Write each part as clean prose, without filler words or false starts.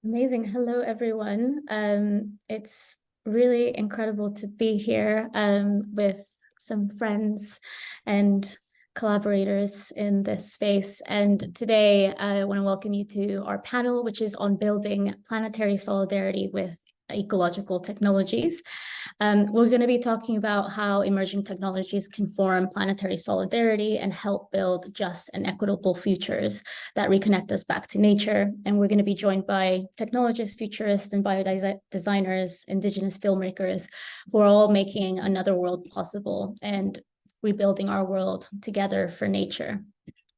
Amazing. Hello, everyone. It's really incredible to be here with some friends and collaborators in this space. And today I want to welcome you to our panel, which is on building planetary solidarity with ecological technologies. We're going to be talking about how emerging technologies can form planetary solidarity and help build just and equitable futures that reconnect us back to nature. And we're going to be joined by technologists, futurists, and biodesigners, indigenous filmmakers, who are all making another world possible and rebuilding our world together for nature.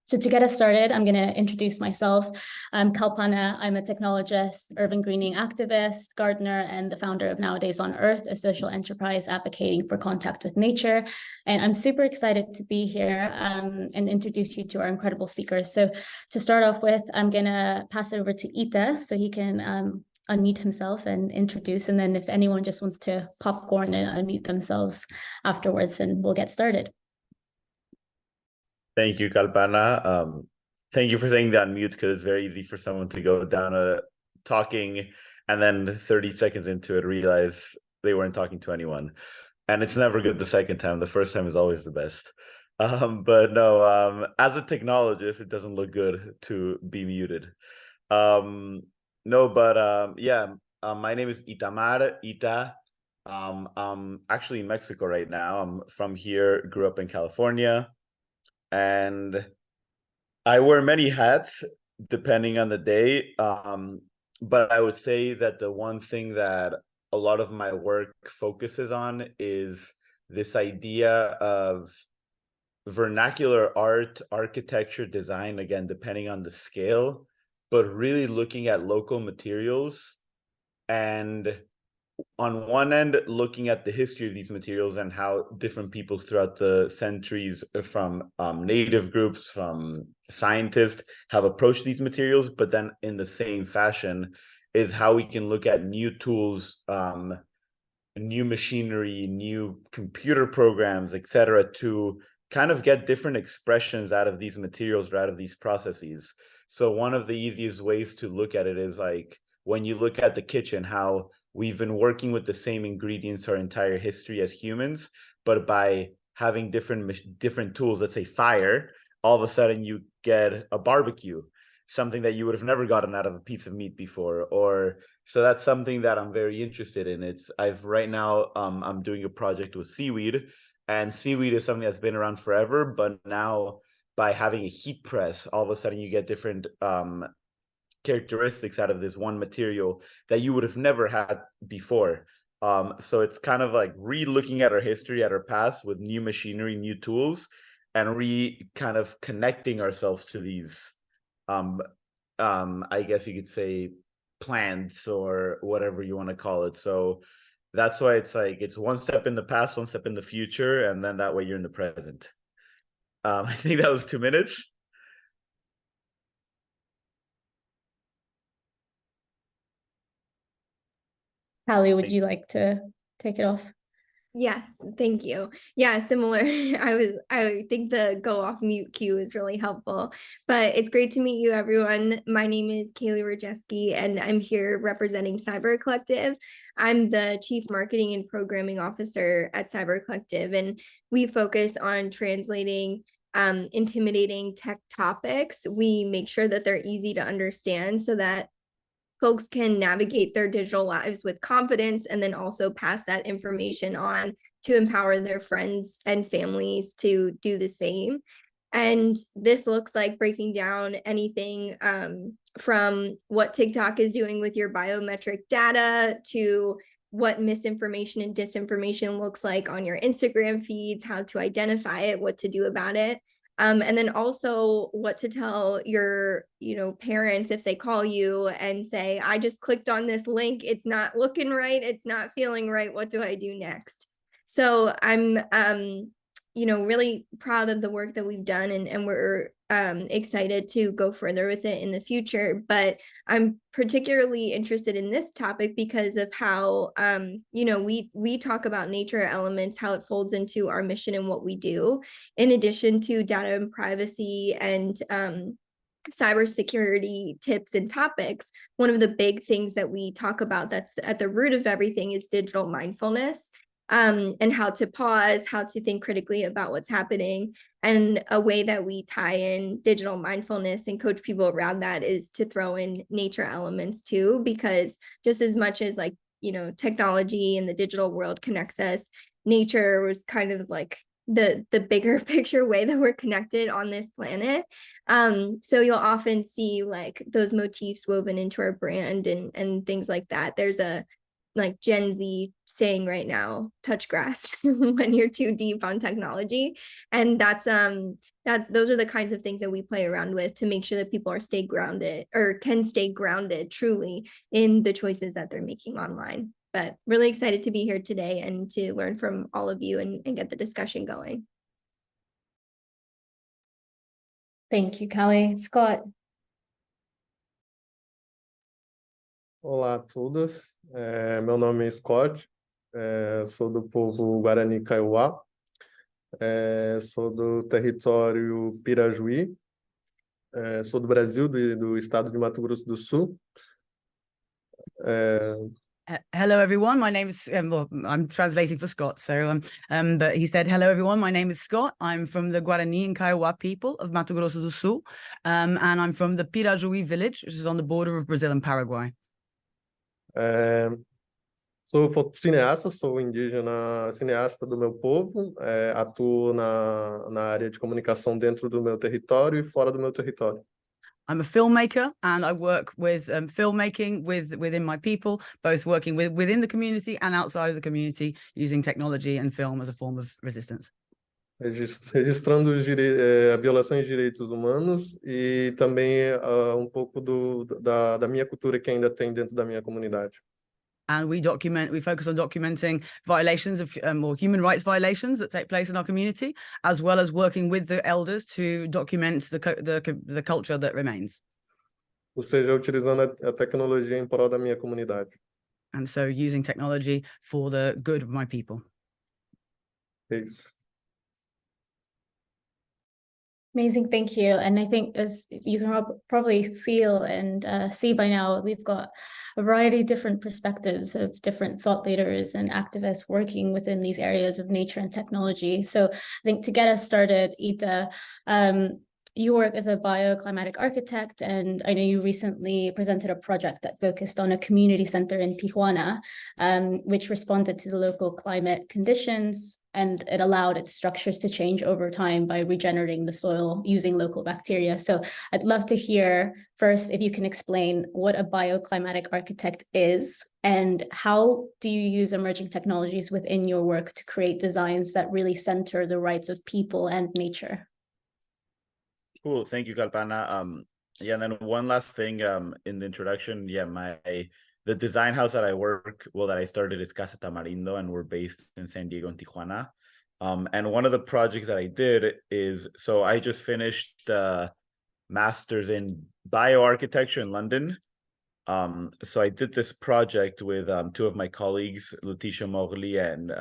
So to get us started, I'm going to introduce myself. I'm Kalpana. I'm a technologist, urban greening activist, gardener, and the founder of Nowadays on Earth, a social enterprise advocating for contact with nature. And I'm super excited to be here and introduce you to our incredible speakers. So to start off with, I'm going to pass it over to Ita so he can unmute himself and introduce. And then if anyone just wants to popcorn and unmute themselves afterwards, then we'll get started. Thank you, Kalpana. Thank you for saying that mute, because it's very easy for someone to go down talking and then 30 seconds into it realize they weren't talking to anyone. And it's never good the second time. The first time is always the best. But no, as a technologist, it doesn't look good to be muted. Yeah, my name is Itamar, Ita. I'm actually in Mexico right now. I'm from here, grew up in California. And I wear many hats depending on the day. But I would say that the one thing that a lot of my work focuses on is this idea of vernacular art, architecture, design, again, depending on the scale, but really looking at local materials and on one end, looking at the history of these materials and how different peoples throughout the centuries, from native groups, from scientists, have approached these materials, but then in the same fashion is how we can look at new tools, new machinery, new computer programs, etc., to kind of get different expressions out of these materials or out of these processes. So one of the easiest ways to look at it is like when you look at the kitchen, how we've been working with the same ingredients our entire history as humans, but by having different tools, let's say fire, all of a sudden you get a barbecue, something that you would have never gotten out of a piece of meat before. Or so that's something that I'm very interested in. I've right now I'm doing a project with seaweed, and seaweed is something that's been around forever, but now by having a heat press, all of a sudden you get different characteristics out of this one material that you would have never had before. So it's kind of like re-looking at our history, at our past, with new machinery, new tools, and kind of connecting ourselves to these, I guess you could say, plants or whatever you want to call it. So that's why it's like it's one step in the past, one step in the future, and then that way you're in the present. I think that was 2 minutes. Callie, would you like to take it off? Yes, thank you. Yeah, similar. I think the go off mute cue is really helpful. But it's great to meet you, everyone. My name is Callie Rojewski, and I'm here representing Cyber Collective. I'm the Chief Marketing and Programming Officer at Cyber Collective, and we focus on translating intimidating tech topics. We make sure that they're easy to understand so that folks can navigate their digital lives with confidence, and then also pass that information on to empower their friends and families to do the same. And this looks like breaking down anything from what TikTok is doing with your biometric data to what misinformation and disinformation looks like on your Instagram feeds, how to identify it, what to do about it. And then also what to tell your, parents if they call you and say, I just clicked on this link, it's not looking right, it's not feeling right, what do I do next? So I'm, really proud of the work that we've done, and we're excited to go further with it in the future. But I'm particularly interested in this topic because of how, we talk about nature elements, how it folds into our mission and what we do, in addition to data and privacy and cybersecurity tips and topics, one of the big things that we talk about that's at the root of everything is digital mindfulness, and how to pause, how to think critically about what's happening. And a way that we tie in digital mindfulness and coach people around that is to throw in nature elements too, because just as much as like, you know, technology and the digital world connects us, nature was kind of like the bigger picture way that we're connected on this planet. So you'll often see like those motifs woven into our brand and things like that. There's a like Gen Z saying right now, touch grass when you're too deep on technology. And that's those are the kinds of things that we play around with to make sure that people are stay grounded or can stay grounded truly in the choices that they're making online. But really excited to be here today and to learn from all of you and get the discussion going. Thank you, Callie. Scott. Olá a todos, meu nome é Scott, sou do povo Guarani Kaiowá, sou do território Pirajuí, sou do Brasil, do estado de Mato Grosso do Sul. Hello, everyone. My name is, well, I'm translating for Scott, so but he said, hello, everyone. My name is Scott. I'm from the Guarani and Kaiowá people of Mato Grosso do Sul, and I'm from the Pirajuí village, which is on the border of Brazil and Paraguay. Sou cineasta, sou indígena cineasta do meu povo, atuo na área de comunicação dentro do meu território e fora do meu território. I'm a filmmaker and I work with filmmaking within my people, both working within the community and outside of the community, using technology and film as a form of resistance. Registrando violações de direitos humanos e também pouco da minha cultura que ainda tem dentro da minha comunidade. And we focus on documenting violations of or human rights violations that take place in our community, as well as working with the elders to document the culture that remains. Ou seja, utilizando a tecnologia em prol da minha comunidade. And so using technology for the good of my people. É isso. Amazing, thank you. And I think as you can probably feel and see by now, we've got a variety of different perspectives of different thought leaders and activists working within these areas of nature and technology. So I think to get us started, Ita, you work as a bioclimatic architect, and I know you recently presented a project that focused on a community center in Tijuana, which responded to the local climate conditions, and it allowed its structures to change over time by regenerating the soil using local bacteria. So I'd love to hear first if you can explain what a bioclimatic architect is, and how do you use emerging technologies within your work to create designs that really center the rights of people and nature? Cool, thank you, Kalpana. Yeah, and then one last thing in the introduction. Yeah, the design house that I started is Casa Tamarindo, and we're based in San Diego and Tijuana. And one of the projects that I did is, so I just finished master's in bioarchitecture in London. So I did this project with two of my colleagues, Letitia Morley and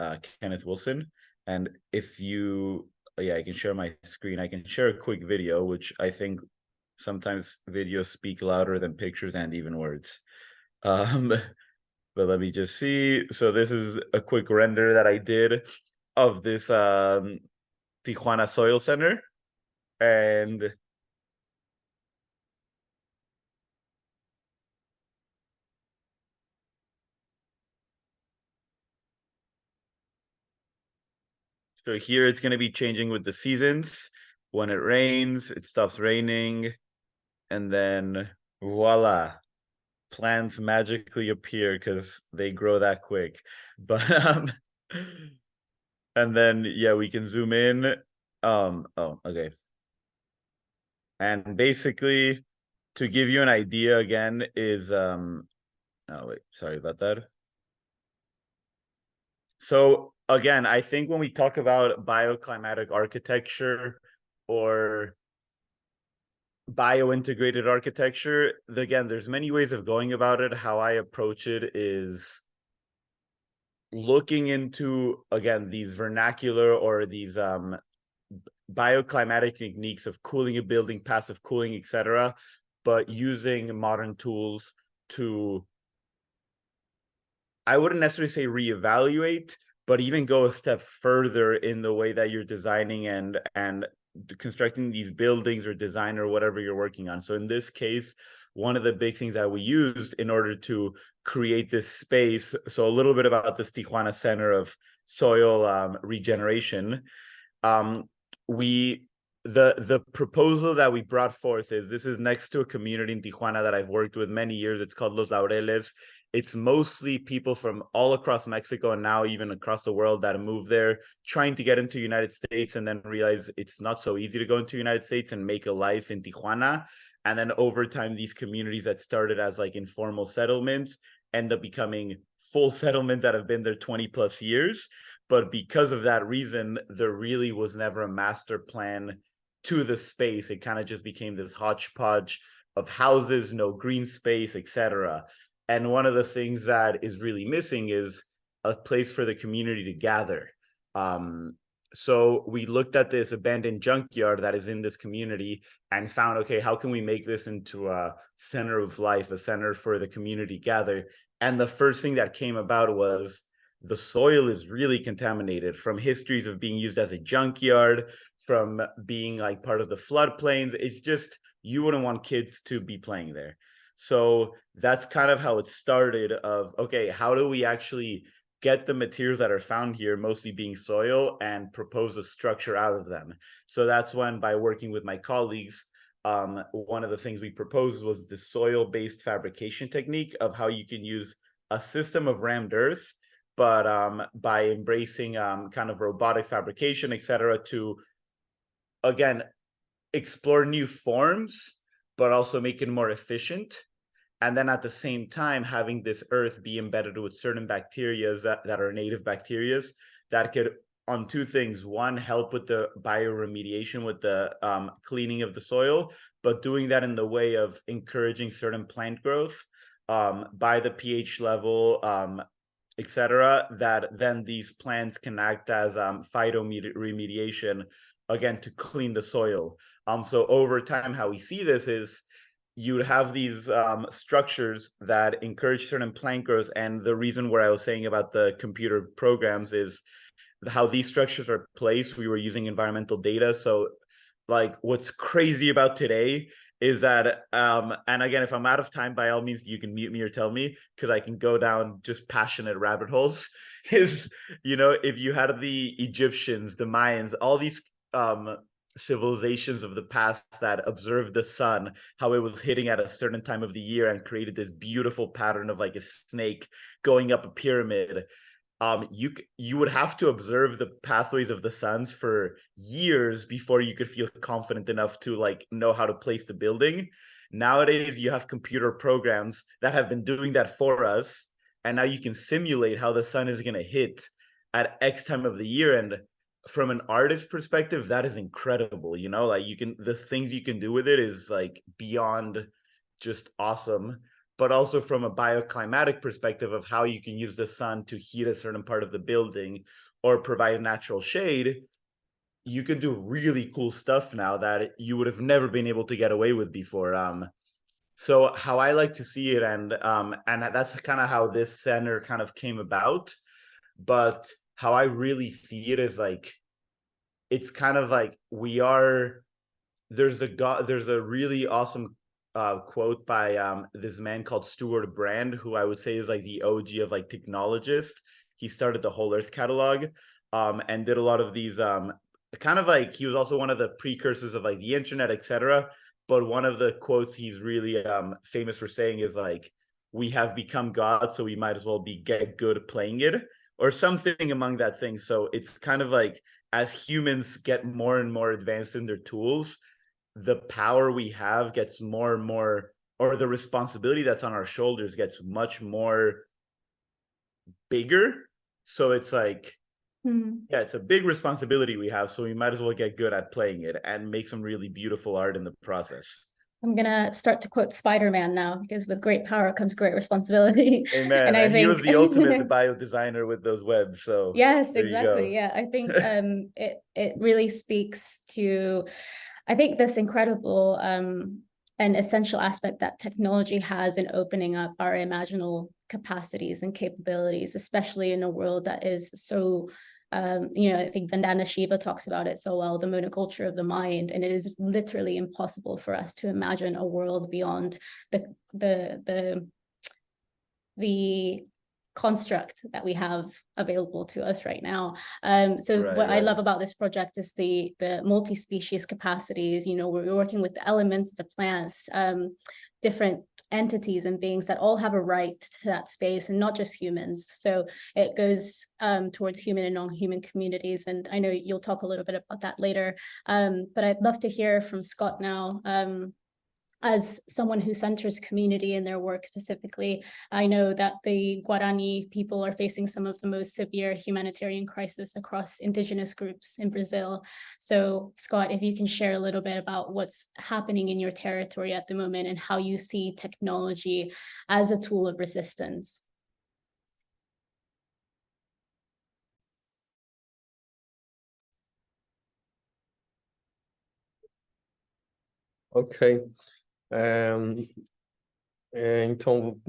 Kenneth Wilson. And if you I can share my screen. I can share a quick video, which I think sometimes videos speak louder than pictures and even words. But let me just see. So this is a quick render that I did of this Tijuana Soil Center. And so here it's going to be changing with the seasons. When it rains, it stops raining. And then voila, plants magically appear because they grow that quick. But and then yeah, we can zoom in. Oh, okay. And basically, to give you an idea again, is oh wait, sorry about that. So again, I think when we talk about bioclimatic architecture or bio-integrated architecture, again, there's many ways of going about it. How I approach it is looking into, again, these vernacular or these bioclimatic techniques of cooling a building, passive cooling, etc., but using modern tools to, I wouldn't necessarily say reevaluate, but even go a step further in the way that you're designing and constructing these buildings or design or whatever you're working on. So in this case, one of the big things that we used in order to create this space, so a little bit about this Tijuana Center of Soil Regeneration, the proposal that we brought forth is, this is next to a community in Tijuana that I've worked with many years. It's called Los Laureles. It's mostly people from all across Mexico and now even across the world that move there, trying to get into the United States and then realize it's not so easy to go into the United States and make a life in Tijuana. And then over time, these communities that started as like informal settlements end up becoming full settlements that have been there 20 plus years. But because of that reason, there really was never a master plan to the space. It kind of just became this hodgepodge of houses, no green space, etc. And one of the things that is really missing is a place for the community to gather. So we looked at this abandoned junkyard that is in this community and found, okay, how can we make this into a center of life, a center for the community to gather? And the first thing that came about was the soil is really contaminated from histories of being used as a junkyard, from being like part of the floodplains. It's just, you wouldn't want kids to be playing there. So that's kind of how it started of, okay, how do we actually get the materials that are found here, mostly being soil, and propose a structure out of them? So that's when, by working with my colleagues, one of the things we proposed was the soil-based fabrication technique of how you can use a system of rammed earth, but by embracing kind of robotic fabrication, etc., to, again, explore new forms, but also make it more efficient. And then at the same time, having this earth be embedded with certain bacteria that are native bacteria that could, on two things: one, help with the bioremediation, with the cleaning of the soil, but doing that in the way of encouraging certain plant growth by the pH level, etc., that then these plants can act as phytoremediation, again, to clean the soil. So over time, how we see this is, you would have these structures that encourage certain plant growth. And the reason where I was saying about the computer programs is how these structures are placed. We were using environmental data. So like, what's crazy about today is that, and again, if I'm out of time, by all means, you can mute me or tell me, because I can go down just passionate rabbit holes, is, if you had the Egyptians, the Mayans, all these civilizations of the past that observed the sun, how it was hitting at a certain time of the year and created this beautiful pattern of like a snake going up a pyramid. You would have to observe the pathways of the suns for years before you could feel confident enough to like know how to place the building. Nowadays, you have computer programs that have been doing that for us, and now you can simulate how the sun is going to hit at X time of the year. And from an artist perspective, that is incredible. Like, the things you can do with it is like beyond just awesome. But also from a bioclimatic perspective of how you can use the sun to heat a certain part of the building or provide natural shade, you can do really cool stuff now that you would have never been able to get away with before. So how I like to see it, and that's kind of how this center kind of came about. But how I really see it is like, it's kind of like there's a really awesome quote by this man called Stuart Brand, who I would say is like the OG of like technologists. He started the Whole Earth Catalog and did a lot of these kind of like, he was also one of the precursors of like the internet, etc. But one of the quotes he's really famous for saying is like, we have become God, so we might as well get good playing it, or something among that thing. So it's kind of like, as humans get more and more advanced in their tools, the power we have gets more and more, or the responsibility that's on our shoulders gets much more bigger. So it's like, yeah, it's a big responsibility we have. So we might as well get good at playing it and make some really beautiful art in the process. I'm gonna start to quote Spider-Man now, because with great power comes great responsibility. Amen. And I And he was think the ultimate bio designer with those webs. So yes, there you exactly. go. Yeah, I think it really speaks to, I think, this incredible and essential aspect that technology has in opening up our imaginal capacities and capabilities, especially in a world that is so I think Vandana Shiva talks about it so well, the monoculture of the mind, and it is literally impossible for us to imagine a world beyond the construct that we have available to us right now. So Right, what I right. love about this project is the multi-species capacities. We're working with the elements, the plants, different entities and beings that all have a right to that space, and not just humans. So it goes towards human and non-human communities, and I know you'll talk a little bit about that later. But I'd love to hear from Scott now. As someone who centers community in their work specifically, I know that the Guarani people are facing some of the most severe humanitarian crisis across indigenous groups in Brazil. So Scott, if you can share a little bit about what's happening in your territory at the moment and how you see technology as a tool of resistance. Ok. Então,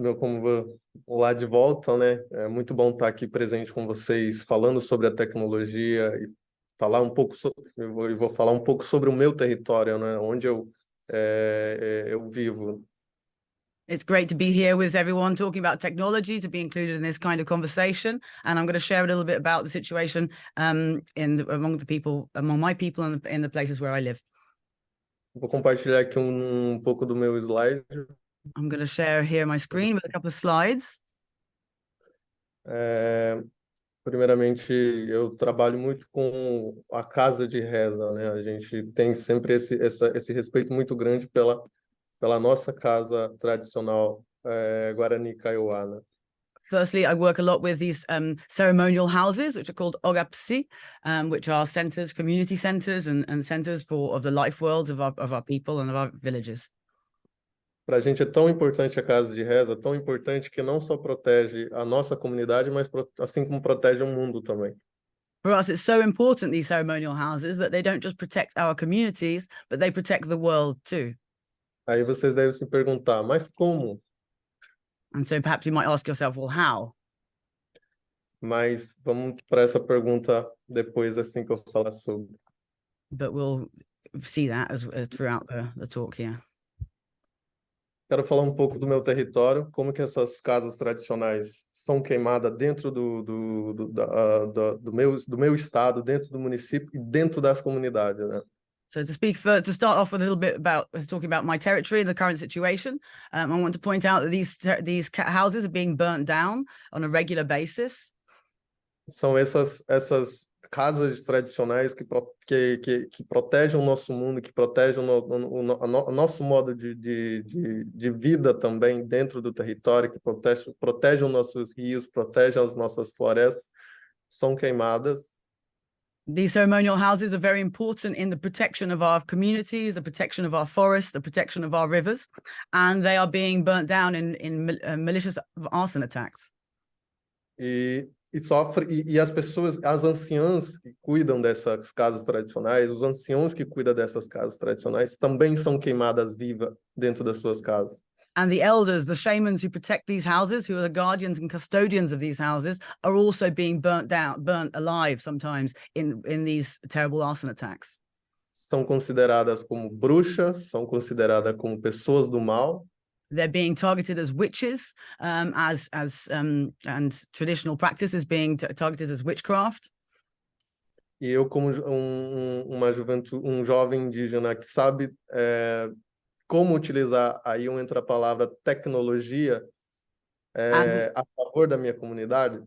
lá de volta, né? É muito bom estar aqui presente com vocês, falando sobre a tecnologia e falar um pouco eu vou falar um pouco sobre o meu território, né? Onde eu vivo. It's great to be here with everyone talking about technology, to be included in this kind of conversation. And I'm going to share a little bit about the situation among my people in the places where I live. Vou compartilhar aqui pouco do meu slide. I'm going to share here my screen with a couple of slides. Primeiramente, eu trabalho muito com a casa de reza, né? A gente tem sempre esse respeito muito grande pela nossa casa tradicional Guarani Kaiowá, né? Firstly, I work a lot with these ceremonial houses, which are called ogapsi, which are centers, community centers, and centers of the life worlds of our people and of our villages. Para a gente é tão importante a casa de reza, tão importante que não só protege a nossa comunidade, mas assim como protege o mundo também. For us, it's so important, these ceremonial houses, that they don't just protect our communities, but they protect the world too. Aí vocês devem se perguntar, mas como? And so perhaps you might ask yourself, well, how? Mas vamos para essa pergunta depois, assim que eu falar sobre. But we'll see that as throughout the talk here. Quero falar um pouco do meu território, como que essas casas tradicionais são queimadas dentro do meu estado, dentro do município e dentro das comunidades, né? So to start off with a little bit about talking about my territory and the current situation, I want to point out that these houses are being burnt down on a regular basis. São essas casas tradicionais que protegem o nosso mundo, que protegem o nosso modo de vida também dentro do território, que protegem os nossos rios, protegem as nossas florestas, são queimadas. These ceremonial houses are very important in the protection of our communities, the protection of our forests, the protection of our rivers, and they are being burnt down in malicious arson attacks. E as pessoas, as anciãs que cuidam dessas casas tradicionais, os anciãos que cuidam dessas casas tradicionais, também são queimadas vivas dentro das suas casas. And the elders, the shamans who protect these houses, who are the guardians and custodians of these houses, are also being burnt alive sometimes in these terrible arson attacks. São consideradas como bruxas, são consideradas como pessoas do mal. They're being targeted as witches, and traditional practice is being targeted as witchcraft. E eu, como um jovem indígena que sabe como utilizar, aí entra a palavra tecnologia, a favor da minha comunidade.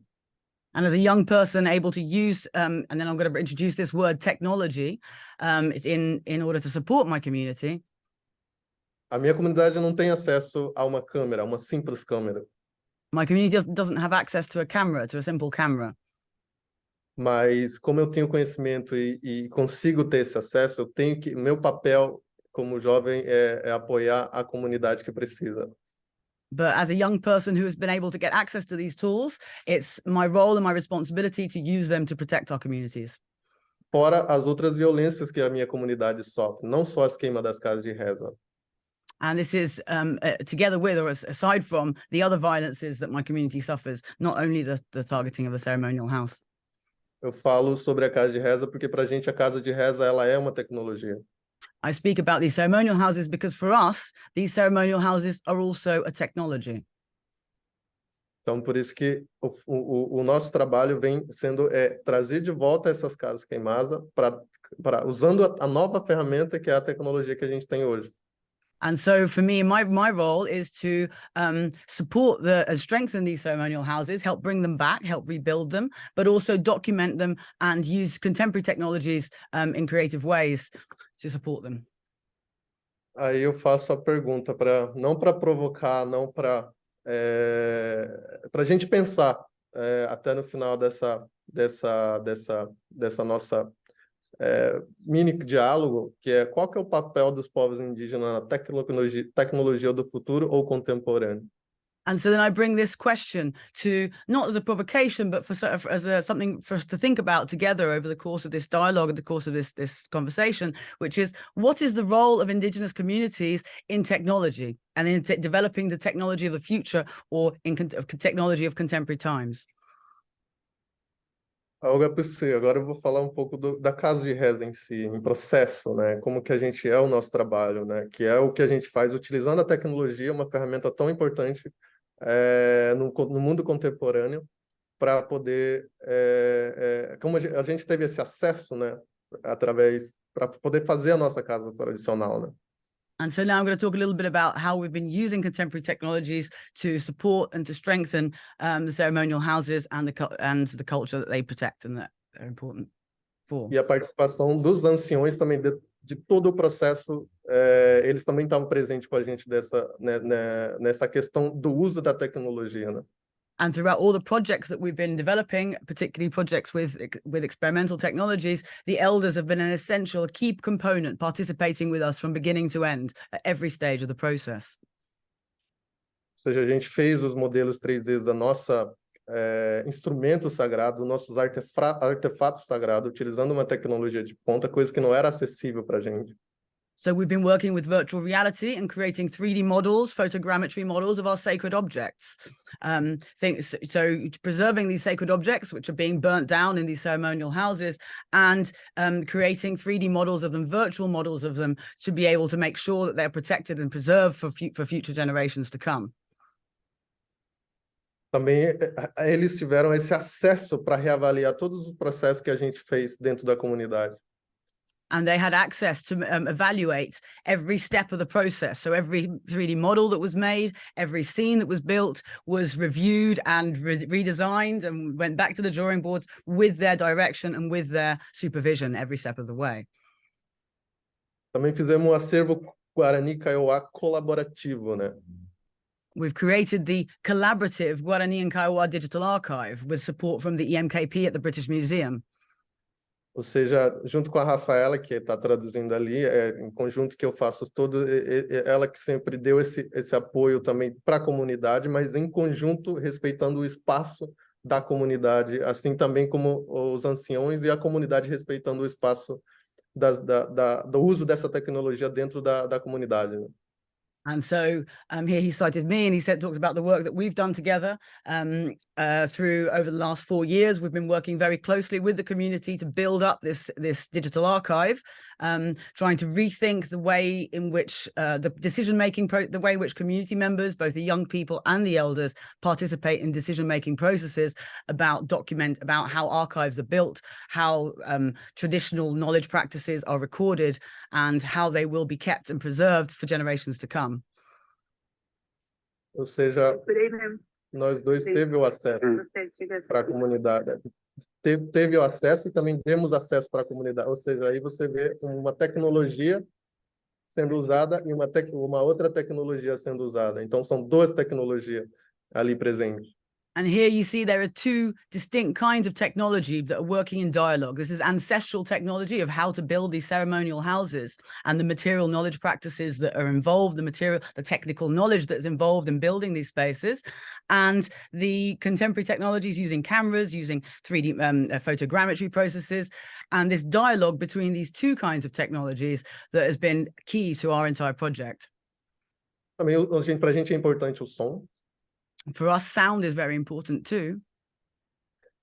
And as a young person able to use, and then I'm going to introduce this word technology, in order to support my community. A minha comunidade não tem acesso a uma câmera, uma simples câmera. My community doesn't have access to a simple camera. Mas como eu tenho conhecimento e consigo ter esse acesso, meu papel como jovem, é apoiar a comunidade que precisa. But as a young person who has been able to get access to these tools, it's my role and my responsibility to use them to protect our communities. Fora as outras violências que a minha comunidade sofre, não só as queimas das casas de reza. And this is together with, or aside from, the other violences that my community suffers, not only the targeting of a ceremonial house. Eu falo sobre a casa de reza porque para a gente a casa de reza ela é uma tecnologia. I speak about these ceremonial houses because for us, these ceremonial houses are also a technology. Então, por isso que o nosso trabalho vem sendo trazer de volta essas casas queimadas usando a nova ferramenta que é a tecnologia que a gente tem hoje. And so for me, my role is to support and strengthen these ceremonial houses, help bring them back, help rebuild them, but also document them and use contemporary technologies in creative ways to support them. Aí eu faço a pergunta não para provocar, não para a gente pensar até no final dessa nossa mini diálogo, que é qual que é o papel dos povos indígenas na tecnologia do futuro ou contemporâneo. And so then I bring this question to, not as a provocation, but as something for us to think about together over the course of this dialogue, and the course of this conversation, which is, what is the role of indigenous communities in technology and in developing the technology of the future, or in technology of contemporary times? Agora eu vou falar um pouco da casa de reza em si, em processo, né? Como que a gente o nosso trabalho, né? Que é o que a gente faz utilizando a tecnologia, uma ferramenta tão importante no mundo contemporâneo, para poder, como a gente teve esse acesso, né? Para poder fazer a nossa casa tradicional, né? And so now I'm going to talk a little bit about how we've been using contemporary technologies to support and to strengthen the ceremonial houses and the culture that they protect and that they're important for. E a participação dos anciões também de todo o processo, eles também estavam presentes com a gente nessa questão do uso da tecnologia, né? And throughout all the projects that we've been developing, particularly projects with experimental technologies, the elders have been an essential, key component, participating with us from beginning to end at every stage of the process. Ou seja, a gente fez os modelos 3D da nossa instrumento sagrado, nossos artefatos sagrados, utilizando uma tecnologia de ponta, coisa que não era acessível para a gente. So we've been working with virtual reality and creating 3D models, photogrammetry models of our sacred objects. So preserving these sacred objects, which are being burnt down in these ceremonial houses, and creating 3D models of them, virtual models of them, to be able to make sure that they're protected and preserved for future generations to come. Também eles tiveram esse acesso para reavaliar todos os processos que a gente fez dentro da comunidade. And they had access to evaluate every step of the process. So every 3D model that was made, every scene that was built was reviewed and redesigned and went back to the drawing boards with their direction and with their supervision every step of the way. Também fizemos acervo Guarani Kaiowá colaborativo, né? We've created the collaborative Guarani and Kaiowá Digital Archive with support from the EMKP at the British Museum. Ou seja, junto com a Rafaela, que está traduzindo ali, em conjunto que eu faço todo, ela que sempre deu esse apoio também para a comunidade, mas em conjunto respeitando o espaço da comunidade, assim também como os anciões e a comunidade respeitando o espaço do uso dessa tecnologia dentro da comunidade, né? And so here he cited me, and he talked about the work that we've done together through over the last 4 years. We've been working very closely with the community to build up this digital archive, trying to rethink the way in which the decision-making, the way in which community members, both the young people and the elders, participate in decision-making processes about how archives are built, how traditional knowledge practices are recorded, and how they will be kept and preserved for generations to come. Ou seja, nós dois teve o acesso para a comunidade. Teve o acesso e também demos acesso para a comunidade. Ou seja, aí você vê uma tecnologia sendo usada e uma outra tecnologia sendo usada. Então, são duas tecnologias ali presentes. And here you see there are two distinct kinds of technology that are working in dialogue. This is ancestral technology of how to build these ceremonial houses and the material knowledge practices that are involved, the technical knowledge that's involved in building these spaces, and the contemporary technologies using cameras, using 3D photogrammetry processes, and this dialogue between these two kinds of technologies that has been key to our entire project. Também para a gente é importante o som. For us, sound is very important too.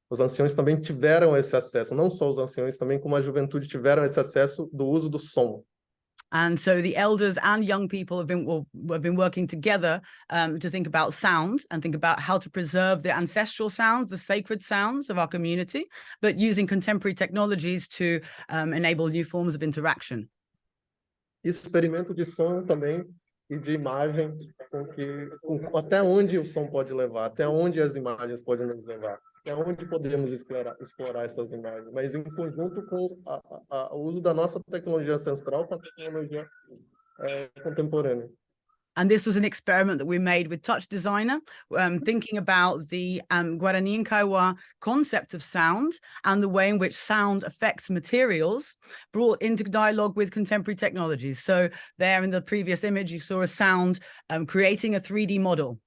Os anciões também tiveram esse acesso, não só os anciões, também como a juventude tiveram esse acesso do uso do som. And so the elders and young people have been working together to think about sound and think about how to preserve the ancestral sounds, the sacred sounds of our community, but using contemporary technologies to enable new forms of interaction. Experimento de som também e de imagem, até onde o som pode levar, até onde as imagens podem nos levar, até onde podemos explorar essas imagens, mas em conjunto com o uso da nossa tecnologia ancestral com a tecnologia contemporânea. And this was an experiment that we made with Touch Designer, thinking about the Guarani and Kaiowá concept of sound and the way in which sound affects materials, brought into dialogue with contemporary technologies. So there in the previous image, you saw a sound creating a 3D model.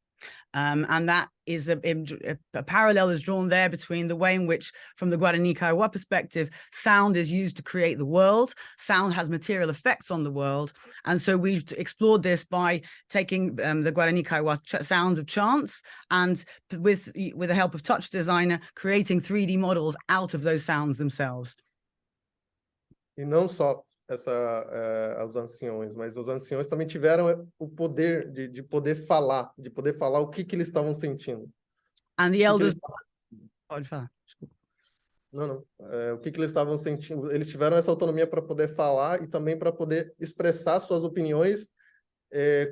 And that is a parallel is drawn there between the way in which, from the Guarani Kaiowá perspective, sound is used to create the world. Sound has material effects on the world. And so we've explored this by taking the Guarani Kaiowá sounds of chants and with the help of Touch Designer, creating 3D models out of those sounds themselves. E não só os anciões, mas os anciões também tiveram o poder de poder falar o que eles estavam sentindo. And the elders... o que eles estavam sentindo. Eles tiveram essa autonomia para poder falar e também para poder expressar suas opiniões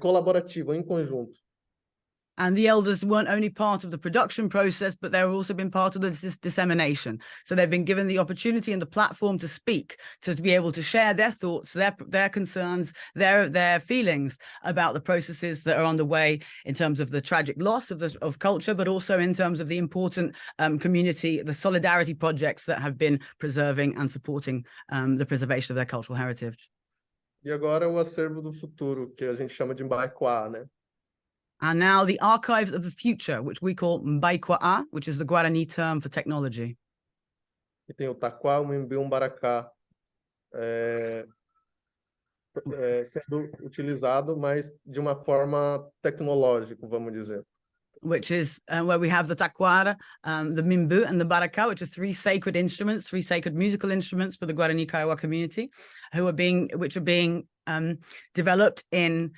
colaborativas, em conjunto. And the elders weren't only part of the production process, but they've also been part of the dissemination. So they've been given the opportunity and the platform to speak, to be able to share their thoughts, their concerns, their feelings about the processes that are underway in terms of the tragic loss of culture, but also in terms of the important community, the solidarity projects that have been preserving and supporting the preservation of their cultural heritage. E agora o acervo do futuro, que a gente chama de Mbaikwá, né? And now the archives of the future, which we call Mbaikwá, which is the Guarani term for technology. E tem o Taquá, o Mimbi, o Mbaracá sendo utilizado, mas de uma forma tecnológica, vamos dizer. Which is where we have the taquara, the mimbu, and the baracá, which are three sacred instruments, three sacred musical instruments for the Guarani Kaiowá community, which are being developed in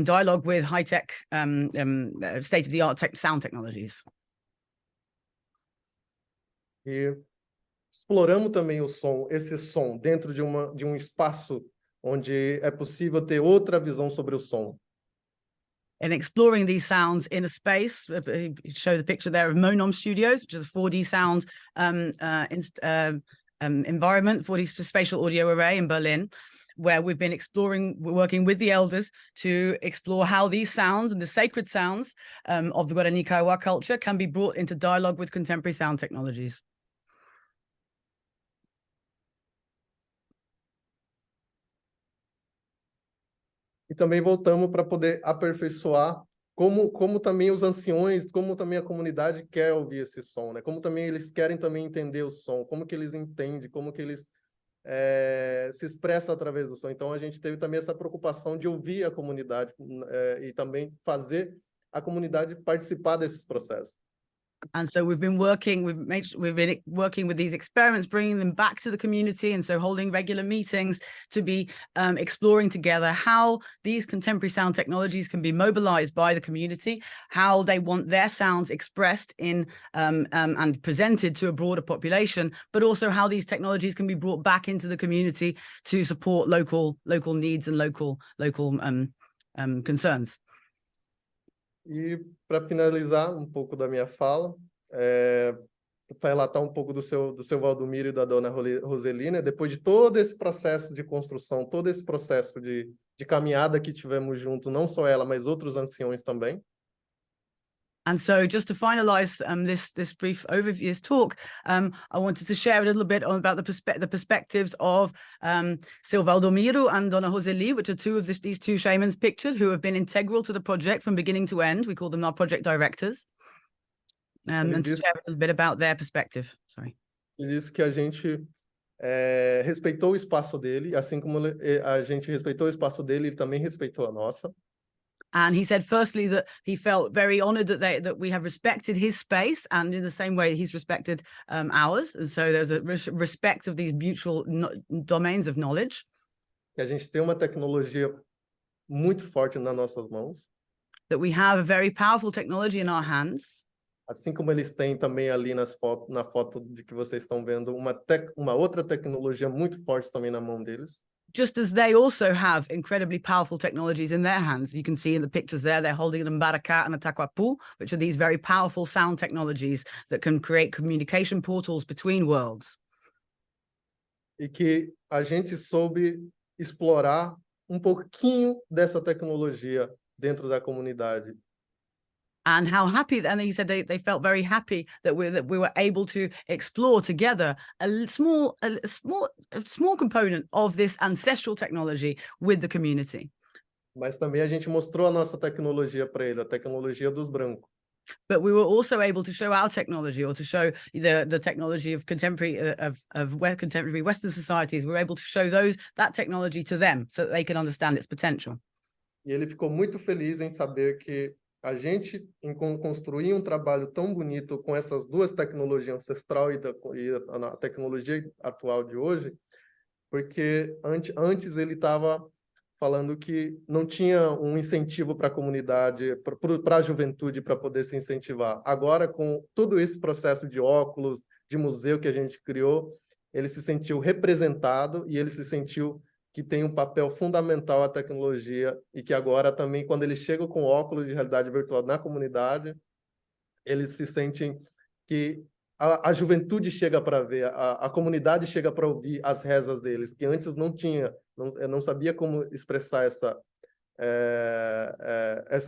dialogue with high-tech, state-of-the-art sound technologies. E exploramos também esse som dentro de um espaço onde é possível ter outra visão sobre o som. And exploring these sounds in a space, show the picture there of Monom Studios, which is a 4D sound environment, 4D spatial audio array in Berlin, where we've been working with the elders to explore how these sounds and the sacred sounds of the Guarani Kaiowá culture can be brought into dialogue with contemporary sound technologies. E também voltamos para poder aperfeiçoar como também os anciões, como também a comunidade quer ouvir esse som, né? Como também eles querem também entender o som, como que eles entendem, como que eles se expressam através do som. Então a gente teve também essa preocupação de ouvir a comunidade e também fazer a comunidade participar desses processos. And so we've been working with these experiments, bringing them back to the community, and so holding regular meetings to be exploring together how these contemporary sound technologies can be mobilized by the community, how they want their sounds expressed in and presented to a broader population, but also how these technologies can be brought back into the community to support local needs and local concerns. E para finalizar um pouco da minha fala, para relatar um pouco do seu Valdomiro e da dona Roselina, depois de todo esse processo de construção, todo esse processo de caminhada que tivemos junto, não só ela, mas outros anciões também. And so just to finalize this brief overview, this talk, I wanted to share a little bit about the perspectives of Seu Valdomiro and Dona Roseli, which are two of these two shamans pictured who have been integral to the project from beginning to end. We call them our project directors. And to share a little bit about their perspective. Sorry. Ele disse que a gente respeitou o espaço dele, assim como a gente respeitou o espaço dele, ele também respeitou a nossa. And he said, firstly, that he felt very honored that we have respected his space, and in the same way he's respected ours. And so there's a respect of these mutual domains of knowledge. Que a gente tem uma tecnologia muito forte nas nossas mãos. That we have a very powerful technology in our hands. Assim como eles têm também ali na foto de que vocês estão vendo, uma outra tecnologia muito forte também na mão deles. Just as they also have incredibly powerful technologies in their hands. You can see in the pictures there, they're holding an Mbaraka and a Taquapu, which are these very powerful sound technologies that can create communication portals between worlds. E que a gente soube explorar pouquinho dessa tecnologia dentro da comunidade. And how happy, and he said they felt very happy that we were able to explore together a small component of this ancestral technology with the community. Mas também a gente mostrou a nossa tecnologia para ele, a tecnologia dos brancos. But we were also able to show our technology, or to show the technology of contemporary contemporary Western societies. We were able to show that technology to them so that they can understand its potential. E ele ficou muito feliz em saber que a gente construir trabalho tão bonito com essas duas tecnologias, ancestral e a tecnologia atual de hoje, porque antes ele estava falando que não tinha incentivo para a comunidade, para a juventude, para poder se incentivar. Agora, com todo esse processo de óculos, de museu que a gente criou, ele se sentiu representado e ele se sentiu que tem papel fundamental a tecnologia e que agora também, quando eles chegam com óculos de realidade virtual na comunidade, eles se sentem que a juventude chega para ver, a comunidade chega para ouvir as rezas deles, que antes não tinha, não sabia como expressar essa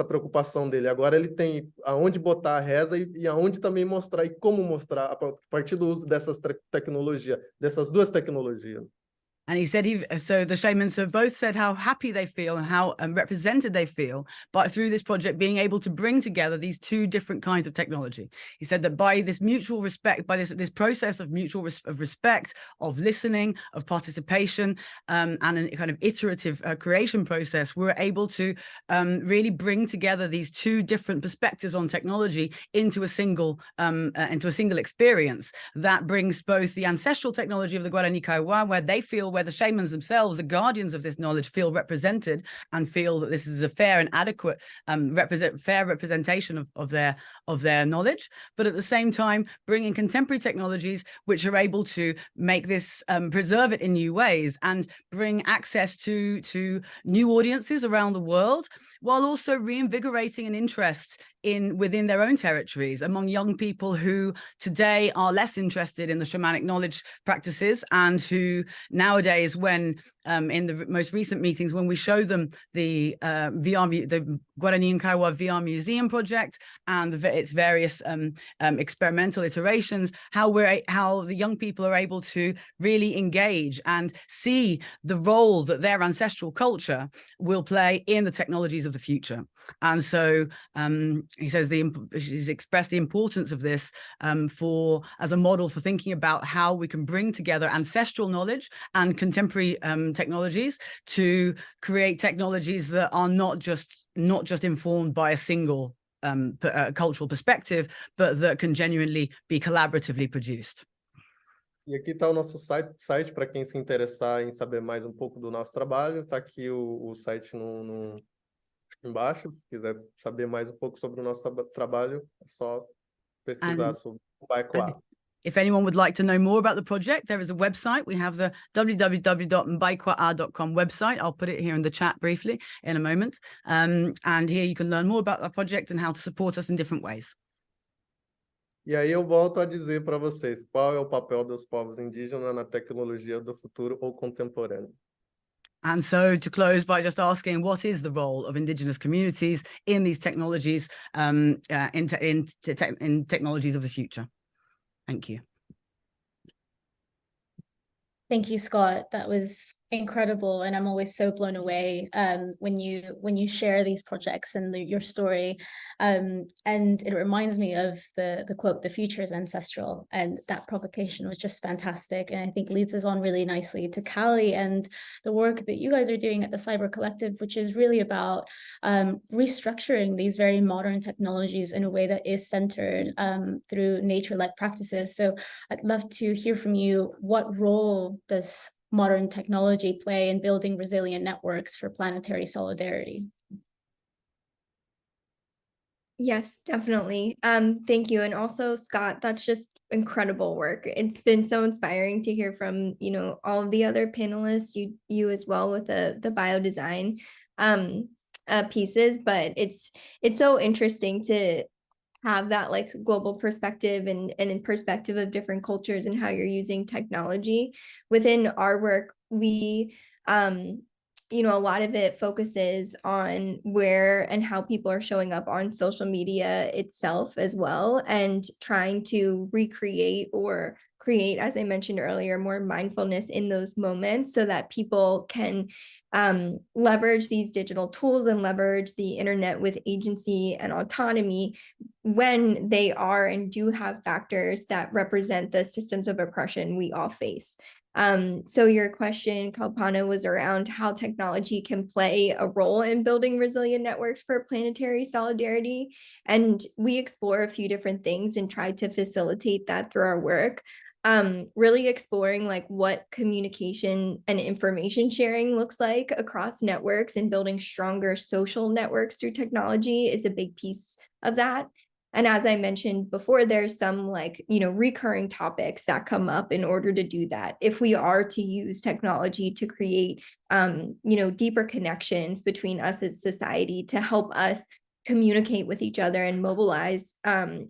preocupação dele. Agora ele tem aonde botar a reza e aonde também mostrar e como mostrar a partir do uso dessas tecnologias, dessas duas tecnologias. And he said, so the shamans have both said how happy they feel and how represented they feel, but through this project being able to bring together these two different kinds of technology. He said that by this mutual respect, by this process of mutual respect, of listening, of participation, and a kind of iterative creation process, we're able to really bring together these two different perspectives on technology into a single experience that brings both the ancestral technology of the Guarani Kaiowá, where the shamans themselves, the guardians of this knowledge, feel represented and feel that this is a fair and adequate representation of their knowledge, but at the same time bringing contemporary technologies which are able to make this preserve it in new ways and bring access to new audiences around the world, while also reinvigorating an interest within their own territories among young people who today are less interested in the shamanic knowledge practices, and who nowadays, when in the most recent meetings, when we show them the Guarani and Kaiowá VR Museum project and its various experimental iterations, how the young people are able to really engage and see the role that their ancestral culture will play in the technologies of the future. And so he says he's expressed the importance of this as a model for thinking about how we can bring together ancestral knowledge and contemporary technologies to create technologies that are not just informed by a single cultural perspective, but that can genuinely be collaboratively produced. E aqui está o nosso site para quem se interessar em saber mais pouco do nosso trabalho. Está aqui o site embaixo. Se quiser saber mais pouco sobre o nosso trabalho, é só pesquisar sobre o Kaiowá. If anyone would like to know more about the project, there is a website. We have the www.mbaikwaa.com website. I'll put it here in the chat briefly in a moment. And here you can learn more about the project and how to support us in different ways. E aí eu volto a dizer para vocês, qual é o papel dos povos indígenas na tecnologia do futuro ou contemporâneo? And so to close by just asking, what is the role of Indigenous communities in these technologies, in technologies of the future? Thank you. Thank you, Scott. That was incredible, and I'm always so blown away when you share these projects and your story. And it reminds me of the quote, "The future is ancestral," and that provocation was just fantastic, and I think leads us on really nicely to Callie and the work that you guys are doing at the Cyber Collective, which is really about restructuring these very modern technologies in a way that is centered through nature-like practices. So I'd love to hear from you. What role does modern technology play in building resilient networks for planetary solidarity? Yes, definitely. Thank you. And also, Scott, that's just incredible work. It's been so inspiring to hear from, all of the other panelists, you as well with the biodesign pieces, but it's so interesting to have that like global perspective and in perspective of different cultures and how you're using technology. Within our work, we a lot of it focuses on where and how people are showing up on social media itself as well, and trying to recreate or create, as I mentioned earlier, more mindfulness in those moments so that people can leverage these digital tools and leverage the internet with agency and autonomy when they are and do have factors that represent the systems of oppression we all face. So your question, Kalpana, was around how technology can play a role in building resilient networks for planetary solidarity. And we explore a few different things and try to facilitate that through our work. Really exploring like what communication and information sharing looks like across networks, and building stronger social networks through technology is a big piece of that. And as I mentioned before, there's some recurring topics that come up in order to do that. If we are to use technology to create, deeper connections between us as society to help us communicate with each other and mobilize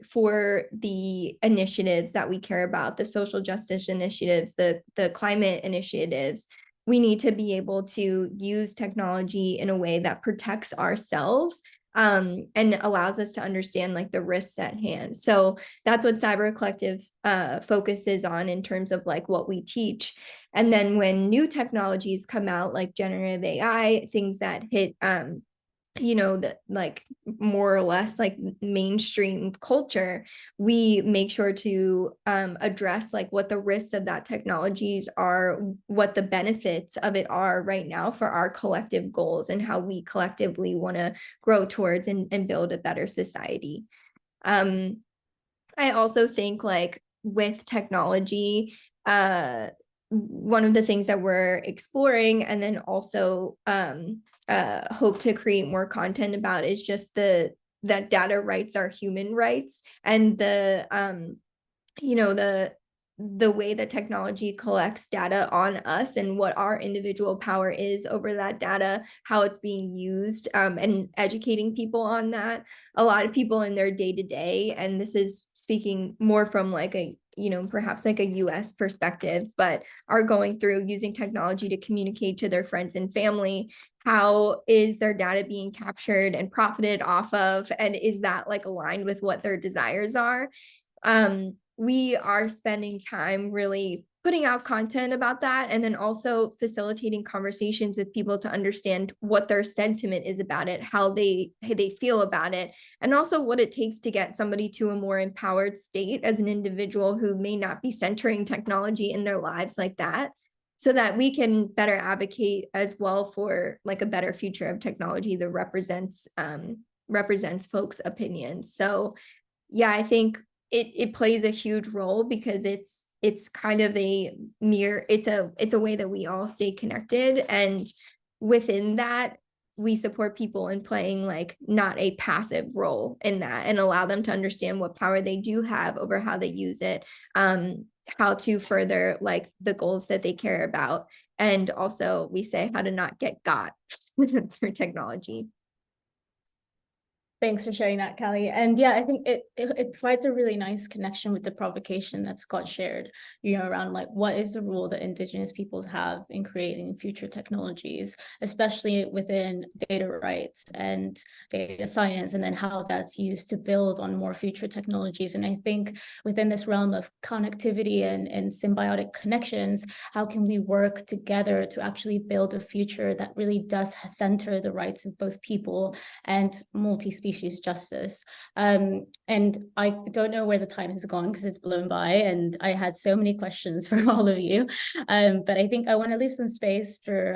for the initiatives that we care about, the social justice initiatives, the climate initiatives, we need to be able to use technology in a way that protects ourselves and allows us to understand like the risks at hand. So that's what Cyber Collective focuses on in terms of like what we teach. And then when new technologies come out, like generative AI, things that hit that like more or less like mainstream culture, we make sure to address like what the risks of that technologies are, what the benefits of it are right now for our collective goals, and how we collectively want to grow towards and build a better society. I also think like with technology, one of the things that we're exploring and then also hope to create more content about is just that data rights are human rights, and the way that technology collects data on us and what our individual power is over that data, how it's being used, and educating people on that. A lot of people in their day-to-day, and this is speaking more from like a perhaps like a US perspective, but are going through using technology to communicate to their friends and family. How is their data being captured and profited off of? And is that like aligned with what their desires are? We are spending time really putting out content about that, and then also facilitating conversations with people to understand what their sentiment is about it, how they feel about it, and also what it takes to get somebody to a more empowered state as an individual who may not be centering technology in their lives like that, so that we can better advocate as well for like a better future of technology that represents folks' opinions. So yeah, I think it plays a huge role because it's kind of a mirror. It's a way that we all stay connected, and within that we support people in playing like not a passive role in that, and allow them to understand what power they do have over how they use it, how to further like the goals that they care about, and also we say how to not get got through technology. Thanks for sharing that, Callie. And yeah, I think it provides a really nice connection with the provocation that Scott shared, around like what is the role that Indigenous peoples have in creating future technologies, especially within data rights and data science, and then how that's used to build on more future technologies. And I think within this realm of connectivity and symbiotic connections, how can we work together to actually build a future that really does center the rights of both people and multi-species justice. And I don't know where the time has gone because it's blown by, and I had so many questions for all of you. But I think I want to leave some space for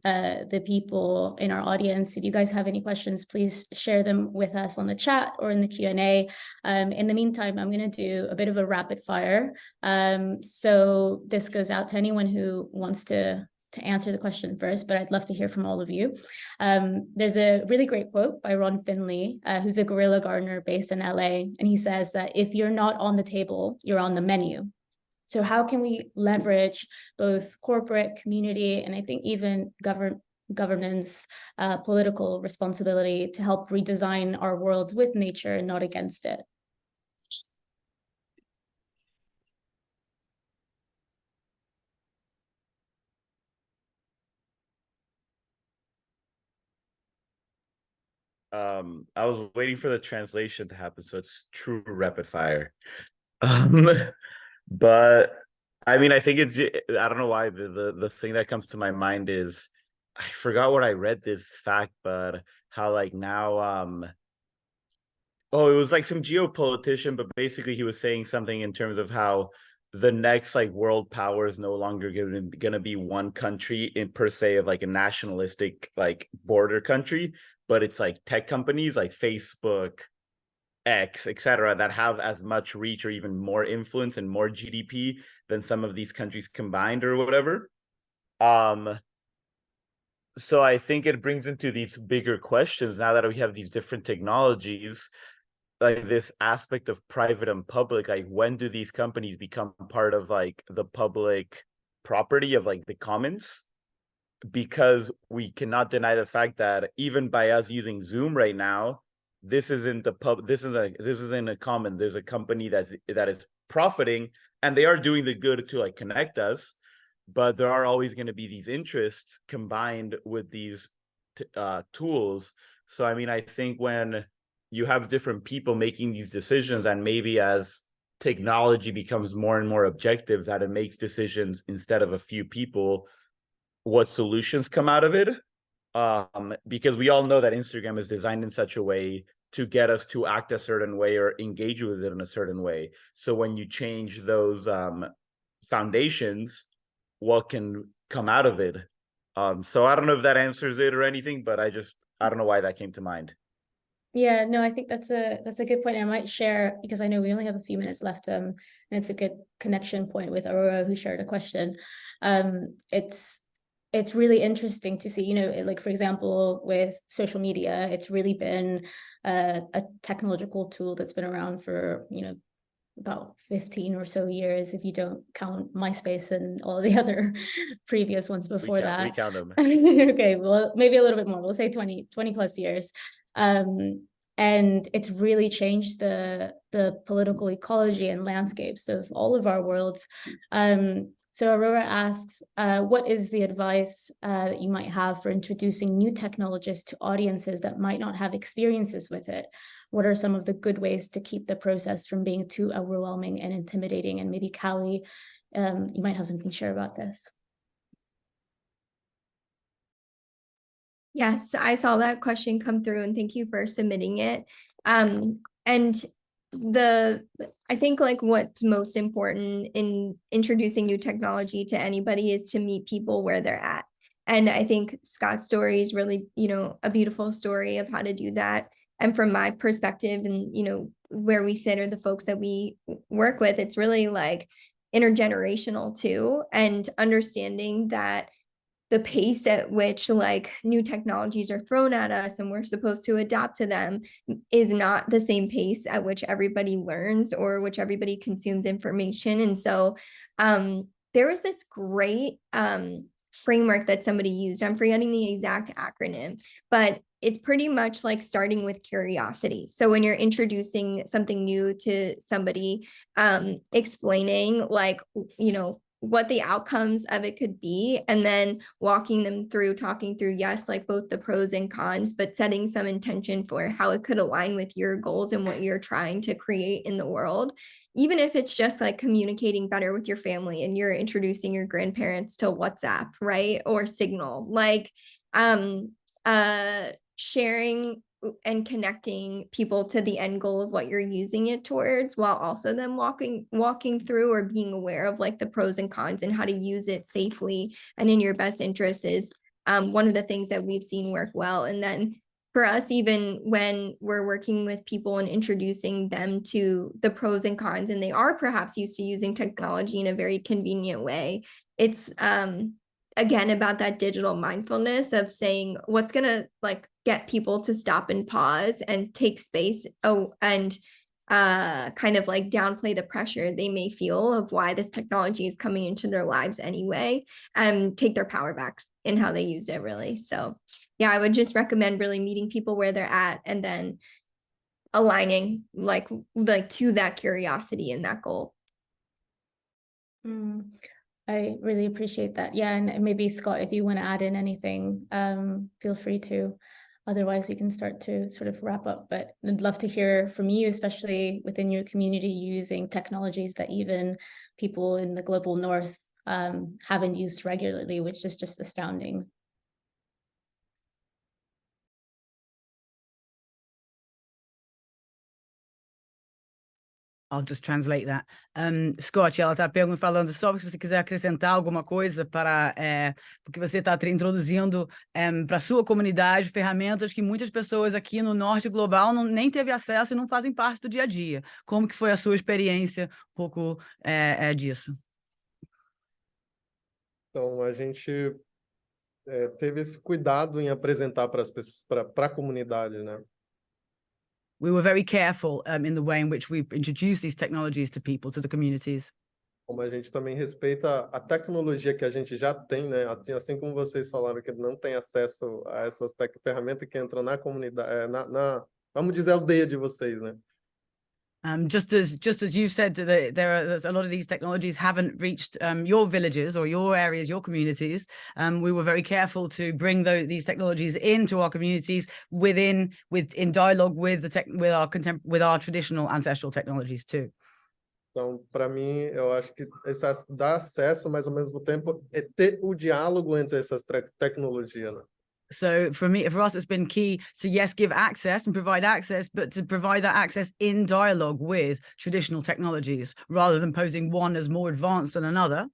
the people in our audience. If you guys have any questions, please share them with us on the chat or in the Q&A. In the meantime, I'm going to do a bit of a rapid fire. So this goes out to anyone who wants to answer the question first, but I'd love to hear from all of you. There's a really great quote by Ron Finley, who's a guerrilla gardener based in LA. And he says that if you're not on the table, you're on the menu. So how can we leverage both corporate, community, and I think even government's political responsibility to help redesign our worlds with nature and not against it? I was waiting for the translation to happen, so it's true rapid fire. But I mean, I think it's, I don't know why the thing that comes to my mind is, I forgot what I read this fact, but how like now, oh, it was like some geopolitician, but basically he was saying something in terms of how the next like world power is no longer gonna be one country in per se of like a nationalistic like border country, but it's like tech companies like Facebook, X, etc., that have as much reach or even more influence and more GDP than some of these countries combined or whatever. So I think it brings into these bigger questions now that we have these different technologies, like this aspect of private and public. Like, when do these companies become part of like the public property of like the commons? Because we cannot deny the fact that even by us using Zoom right now, this isn't a common. There's a company that is profiting, and they are doing the good to like connect us, but there are always going to be these interests combined with these tools. So I mean, I think when you have different people making these decisions, and maybe as technology becomes more and more objective, that it makes decisions instead of a few people, what solutions come out of it. Because we all know that Instagram is designed in such a way to get us to act a certain way or engage with it in a certain way. So when you change those foundations, what can come out of it? So I don't know if that answers it or anything, but I don't know why that came to mind. Yeah, no, I think that's a good point. I might share, because I know we only have a few minutes left, and it's a good connection point with Aurora, who shared a question. It's really interesting to see, like, for example, with social media, it's really been a technological tool that's been around for, about 15 or so years, if you don't count MySpace and all the other previous ones before that. Recount them. Okay, well, maybe a little bit more. We'll say 20 plus years. And it's really changed the political ecology and landscapes of all of our worlds. So Aurora asks, what is the advice that you might have for introducing new technologies to audiences that might not have experiences with it? What are some of the good ways to keep the process from being too overwhelming and intimidating? And maybe Callie, you might have something to share about this. Yes, I saw that question come through, and thank you for submitting it. And I think like what's most important in introducing new technology to anybody is to meet people where they're at. And I think Scott's story is really, a beautiful story of how to do that. And from my perspective and, where we sit or the folks that we work with, it's really like intergenerational too, and understanding that the pace at which like new technologies are thrown at us and we're supposed to adapt to them is not the same pace at which everybody learns or which everybody consumes information. And so there was this great framework that somebody used. I'm forgetting the exact acronym, but it's pretty much like starting with curiosity. So when you're introducing something new to somebody, explaining like, you know, what the outcomes of it could be, and then walking them through, talking through, yes, like both the pros and cons, but setting some intention for how it could align with your goals and what you're trying to create in the world. Even if it's just like communicating better with your family and you're introducing your grandparents to WhatsApp, right? Or Signal, like sharing and connecting people to the end goal of what you're using it towards, while also then walking through or being aware of like the pros and cons and how to use it safely and in your best interest is one of the things that we've seen work well. And then for us, even when we're working with people and introducing them to the pros and cons, and they are perhaps used to using technology in a very convenient way, it's again about that digital mindfulness of saying what's gonna like get people to stop and pause and take space, and kind of like downplay the pressure they may feel of why this technology is coming into their lives anyway, and take their power back in how they use it, really. So yeah, I would just recommend really meeting people where they're at and then aligning like to that curiosity and that goal. I really appreciate that. Yeah, and maybe Scott, if you want to add in anything, feel free to. Otherwise, we can start to sort of wrap up. But I'd love to hear from you, especially within your community, using technologies that even people in the global north haven't used regularly, which is just astounding. I'll just translate that. Scott, ela está falando só se você quiser acrescentar alguma coisa para porque você está introduzindo para a sua comunidade ferramentas que muitas pessoas aqui no norte global nem teve acesso e não fazem parte do dia a dia. Como que foi a sua experiência um pouco disso? Então, a gente teve esse cuidado em apresentar para as pessoas, para a comunidade, né? We were very careful in the way in which we introduce these technologies to people, to the communities. Como a gente também respeita a tecnologia que a gente já tem, né? Assim como vocês falaram que não tem acesso a essas ferramentas que entram na comunidade, vamos dizer, aldeia de vocês, né? Just as you've said, there's a lot of these technologies haven't reached your villages or your areas, your communities. We were very careful to bring these technologies into our communities in dialogue with our traditional ancestral technologies too. Então, para mim, eu acho que dá acesso, mas ao mesmo tempo é ter o diálogo entre essas tecnologias, né? So for us, it's been key to, yes, give access and provide access, but to provide that access in dialogue with traditional technologies, rather than posing one as more advanced than another,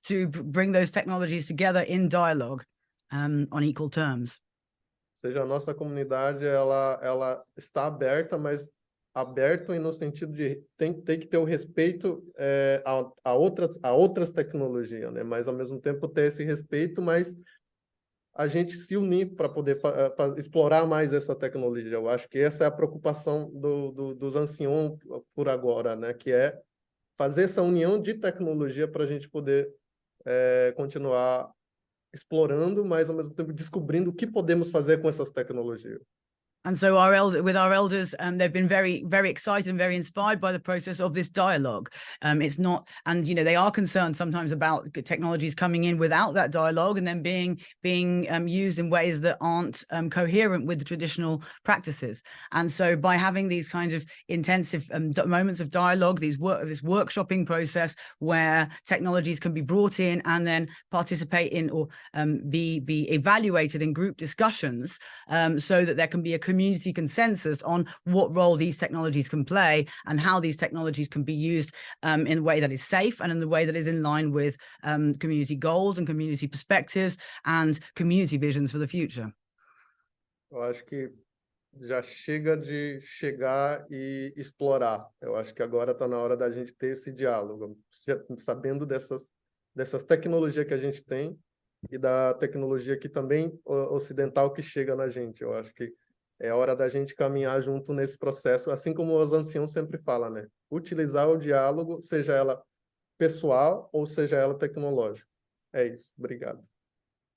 to bring those technologies together in dialogue on equal terms. Ou seja, a nossa comunidade, ela está aberta, mas aberto no sentido de tem que ter o respeito a outras tecnologias, né? Mas, ao mesmo tempo, ter esse respeito, mas a gente se unir para poder explorar mais essa tecnologia. Eu acho que essa é a preocupação dos anciões por agora, né? Que é fazer essa união de tecnologia para a gente poder continuar explorando, mas ao mesmo tempo descobrindo o que podemos fazer com essas tecnologias. And so with our elders, they've been very, very excited and very inspired by the process of this dialogue. It's not, and they are concerned sometimes about technologies coming in without that dialogue and then being used in ways that aren't coherent with the traditional practices. And so by having these kinds of intensive moments of dialogue, this workshopping process where technologies can be brought in and then participate in or be evaluated in group discussions, so that there can be a community consensus on what role these technologies can play and how these technologies can be used in a way that is safe and in the way that is in line with community goals and community perspectives and community visions for the future. Eu acho que já chega de chegar e explorar. Eu acho que agora está na hora da gente ter esse diálogo, sabendo dessas tecnologias que a gente tem e da tecnologia que também ocidental que chega na gente. Eu acho que é hora da gente caminhar junto nesse processo, assim como os anciãos sempre falam, né? Utilizar o diálogo, seja ela pessoal ou seja ela tecnológica. É isso. Obrigado.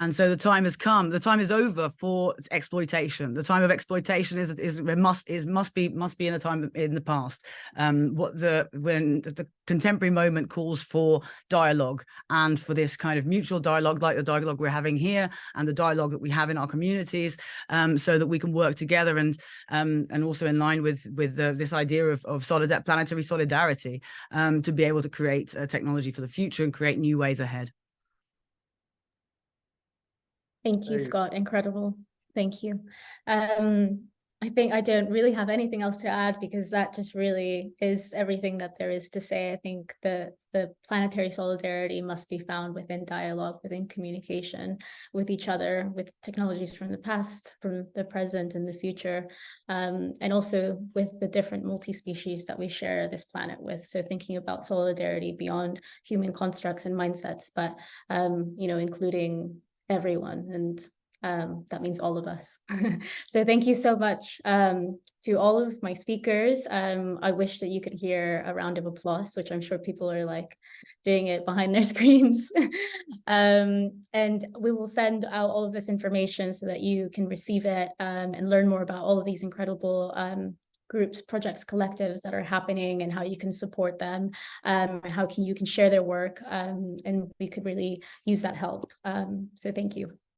And so the time has come. The time is over for exploitation. The time of exploitation must be in a time in the past. When the contemporary moment calls for dialogue, and for this kind of mutual dialogue, like the dialogue we're having here, and the dialogue that we have in our communities, so that we can work together, and also in line with this idea of planetary solidarity, to be able to create technology for the future and create new ways ahead. Thank you, Scott. Incredible. Thank you. I think I don't really have anything else to add, because that just really is everything that there is to say. I think the planetary solidarity must be found within dialogue, within communication with each other, with technologies from the past, from the present, and the future, and also with the different multi-species that we share this planet with. So thinking about solidarity beyond human constructs and mindsets, but including everyone, and that means all of us. So thank you so much to all of my speakers. I wish that you could hear a round of applause, which I'm sure people are like doing it behind their screens. And we will send out all of this information so that you can receive it and learn more about all of these incredible groups, projects, collectives that are happening, and how you can support them, how you can share their work, and we could really use that help. So thank you.